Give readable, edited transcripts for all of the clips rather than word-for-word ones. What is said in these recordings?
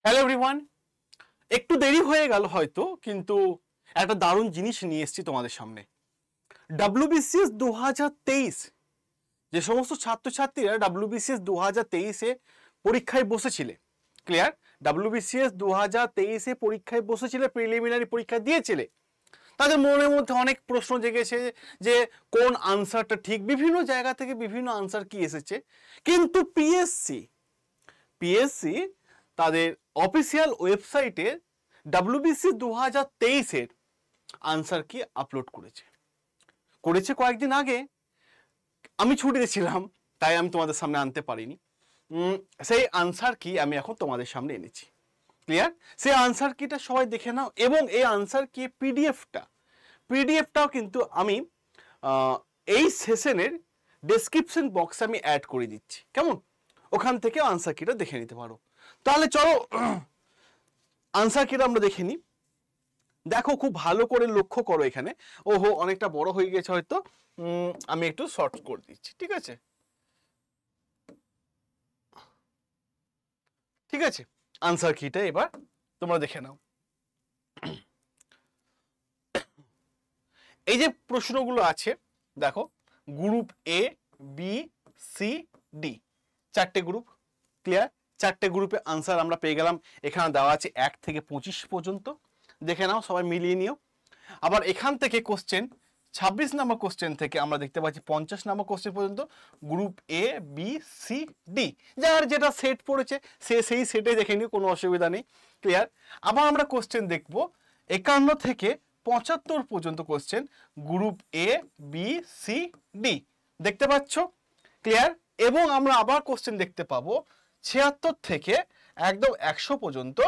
Hello everyone, একটু দেরি হয়ে গেল হয়তো, কিন্তু একটা দারুণ জিনিস নিয়ে এসেছি তোমাদের সামনে। WBCS 2023 যে সমস্ত ছাত্রছাত্রীরা WBCS 2023-এ পরীক্ষায় বসেছিলে, ক্লিয়ার, WBCS 2023-এ পরীক্ষায় বসেছিলে, প্রিলিমিনারি পরীক্ষা দিয়েছিলে, তাদের মনের মধ্যে অনেক প্রশ্ন জেগেছে যে কোন আনসারটা ঠিক। বিভিন্ন জায়গা থেকে বিভিন্ন আনসার কি এসেছে, কিন্তু পিএসসি তাদের অফিসিয়াল ওয়েবসাইটে WBCS 2023-এর আনসার কি আপলোড করেছে কয়েকদিন আগে। আমি ছুটিতে ছিলাম, তাই আমি তোমাদের সামনে আনতে পারিনি। সেই আনসার কি আমি এখন তোমাদের সামনে এনেছি, ক্লিয়ার। সেই আনসার কিটা সবাই দেখে নাও, এবং এই আনসার কি পিডিএফটাও কিন্তু আমি এই সেশনের ডেসক্রিপশন বক্সে আমি অ্যাড করে দিচ্ছি, কেমন? ওখান থেকে আনসার কিটা দেখে নিতে পারো। তাহলে চলো আনসার কিটা আমরা দেখে নিই। দেখো, খুব ভালো করে লক্ষ্য করো এখানে। ওহো, অনেকটা বড় হয়ে গেছে হয়তো, আমি একটু শর্ট করে দিচ্ছি, ঠিক আছে? ঠিক আছে, আনসার কিটা এবার তোমরা দেখে নাও। এই যে প্রশ্নগুলো আছে দেখো, group A, B, C, D, চারটে গ্রুপ, ক্লিয়ার। চারটে গ্রুপে আনসার আমরা পেয়ে গেলাম। এখানে দেওয়া আছে 1 থেকে 25 পর্যন্ত, দেখে নাও, সবাই মিলিয়ে নিও। আবার এখান থেকে কোশ্চেন 26 নম্বর কোশ্চেন থেকে আমরা দেখতে পাচ্ছি 50 নম্বর কোশ্চেন পর্যন্ত group A, B, C, D, যার যেটা সেট পড়েছে সেই সেটে দেখে নিও, কোনো অসুবিধা নেই, ক্লিয়ার। আবার আমরা কোশ্চেন দেখব 51 থেকে 75 পর্যন্ত question group A, B, C, D, দেখতে পাচ্ছ, ক্লিয়ার। এবং আমরা আবার কোশ্চেন দেখতে পাবো 76 থেকে একদম 100 পর্যন্ত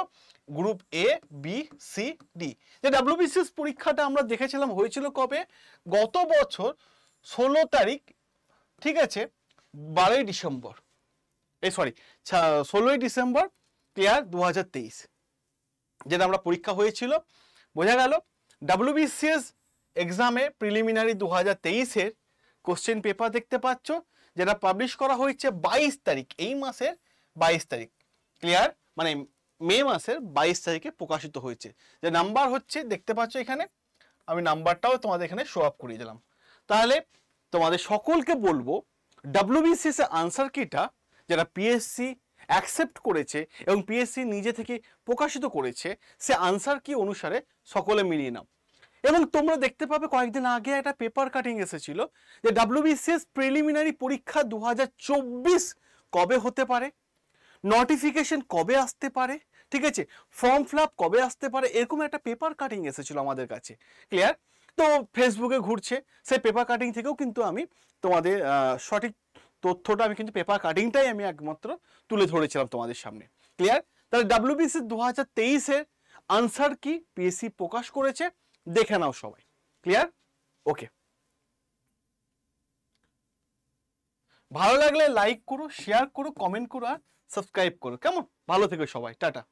group A, B, C, D. যে WBCS পরীক্ষাটা আমরা দেখেছিলাম হয়েছিল কবে? গত বছর 16 তারিখ, ঠিক আছে, 12ই ডিসেম্বর, 16ই ডিসেম্বর, ক্লিয়ার, 2023, যেটা আমরা পরীক্ষা হয়েছিল। বোঝা গেল? WBCS এক্সামে প্রিলিমিনারি 2023-এর কোশ্চেন পেপার দেখতে পাচ্ছ, যেটা পাবলিশ করা হয়েছে 22 তারিখ, এই মাসের 22 তারিখ, ক্লিয়ার, মানে মে মাসের 22 তারিখে প্রকাশিত হয়েছে। যে নাম্বার হচ্ছে দেখতে পাচ্ছ এখানে, আমি নাম্বারটাও তোমাদের এখানে শো আপ করিয়ে দিলাম। তাহলে তোমাদের সকলকে বলবো, WBCS এর আনসার কিটা যেটা পিএসসি অ্যাকসেপ্ট করেছে এবং পিএসসি নিজে থেকে প্রকাশিত করেছে, সে আনসার কি অনুসারে সকলে মিলিয়ে নাও। এবং তোমরা দেখতে পাবে কয়েকদিন আগে একটা পেপার কাটিং এসেছিল যে WBCS প্রিলিমিনারি পরীক্ষা 2024 কবে হতে পারে, নোটিফিকেশন কবে আসতে পারে, ঠিক আছে, ফর্ম ফিল আপ কবে আসতে পারে, এরকম একটা পেপার কাটিং এসেছিল আমাদের কাছে, ক্লিয়ার। তো ফেসবুকে ঘুরছে, সেই পেপার কাটিং থেকেও কিন্তু আমি তোমাদের সঠিক তথ্যটা আমি কিন্তু পেপার কাটিংটাই আমি একমাত্র তুলে ধরেছিলাম তোমাদের সামনে, ক্লিয়ার। তাহলে WBCS 2023-এর আনসার কি পিএসসি প্রকাশ করেছে, দেখে নাও সবাই, ক্লিয়ার, ওকে। ভালো লাগলে লাইক করো, শেয়ার করো, কমেন্ট করো, আর সাবস্ক্রাইব করো, কেমন? ভালো থেকো সবাই, টাটা।